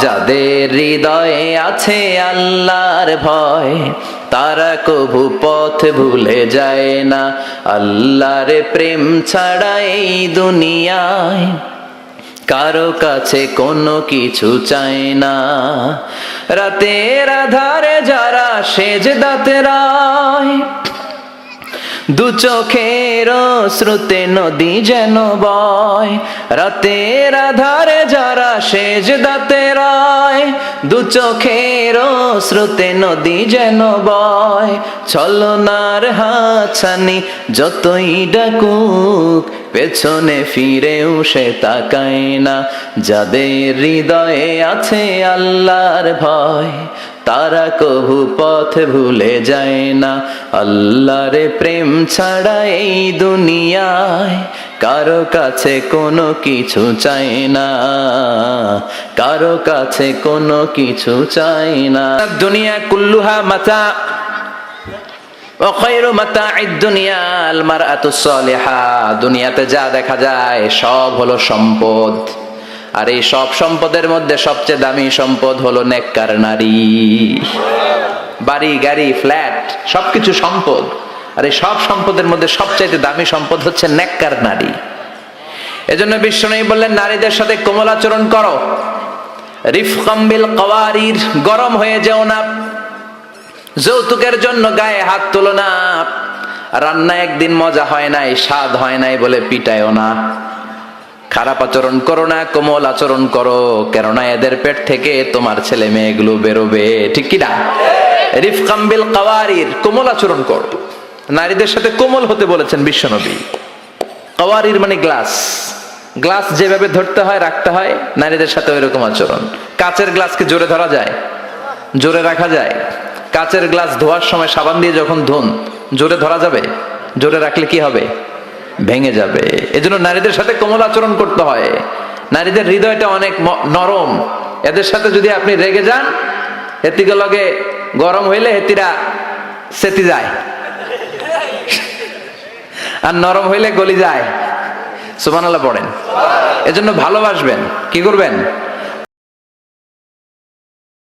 যাদের হৃদয়ে আছে আল্লাহর ভয়, তারা কভু পথ ভুলে যায় না। আল্লাহর প্রেম ছাড়া এই দুনিয়ায় কারো কাছে কোনো কিছু চায় না। রাতের আধারে যারা সেজদাতে রয়, দু চোখের শ্রুতে নদী যেন বয়। রাতের আধারে যারা সেজদাতে রয়, দু চোখের শ্রুতে নদী যেন বয়। ছলনার হাতছানি যতই ডাকুক, পেছনে ফিরেও সে তাকায় না। যাদের হৃদয়ে আছে আল্লাহর ভয়, তারা কভু পথ ভুলে যায় না। আল্লাহর প্রেম ছাড়া এই দুনিয়ায় কারো কাছে কোনো কিছু চাই না, কারো কাছে কোনো কিছু চাই না। দুনিয়া কুল্লুহা মাতা ওয়া খায়রু মাতা'আদ দুনিয়া আল মারআতুস সালিহা। দুনিয়াতে যা দেখা যায় সব হলো সম্পদ, আর এই সব সম্পদের মধ্যে সবচেয়ে দামি সম্পদ হলো নেককার নারী। বাড়ি গাড়ি ফ্ল্যাট সবকিছু সম্পদ, আর এই সব সম্পদের মধ্যে সবচাইতে দামি সম্পদ হচ্ছে নেককার নারী। এজন্য বিশ্বনবী বললেন, নারীদের সাথে কোমল আচরণ করো। রিফকাম বিল কাওয়ারির, গরম হয়ে যেও না। যৌতুকের জন্য গায়ে হাত তুলো না। রান্না একদিন মজা হয় নাই, স্বাদ হয় নাই বলে পিটায়ও না। খারাপ আচরণ করো না, কোমল আচরণ করো, কেননা এদের পেট থেকে তোমার ছেলে মেয়েগুলো বেরোবে, ঠিক কি না? রিফকাম বিল কাওয়ারির, কোমল আচরণ করো। নারীদের সাথে কোমল হতে বলেছেন বিশ্বনবী। কাওয়ারির মানে গ্লাস, গ্লাস যেভাবে ধরতে হয় রাখতে হয়, নারীদের সাথে ওইরকম আচরণ। কাচের গ্লাসকে জোরে ধরা যায়? জোরে রাখা যায়? কাচের গ্লাস ধোয়ার সময় সাবান দিয়ে যখন ধুন, জোরে ধরা যাবে? জোরে রাখলে কি হবে? ভেঙে যাবে। এজন্য নারীদের সাথে কোমল আচরণ করতে হয়। নারীদের হৃদয়টা অনেক নরম, এদের সাথে যদি আপনি রেগে যান, হেতিকে লগে গরম হইলে হেতিরা সেতি যায়, আর নরম হইলে গলি যায়। সুবহানাল্লাহ পড়েন। এজন্য ভালোবাসবেন, কি করবেন?